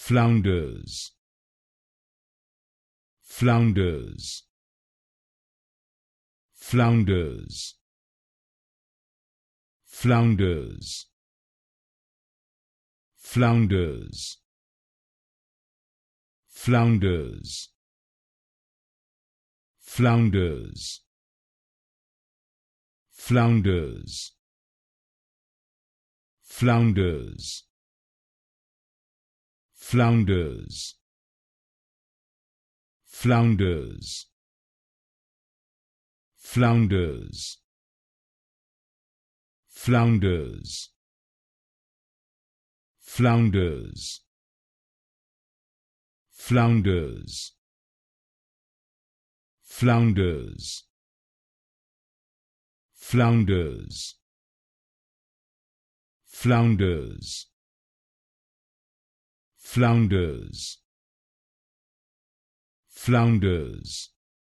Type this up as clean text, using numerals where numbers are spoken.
Flounders, flounders, flounders, flounders, flounders, flounders, flounders, flounders, flounders, flounders, flounders, flounders, flounders, flounders, flounders, flounders, flounders, flounders, flounders, flounders,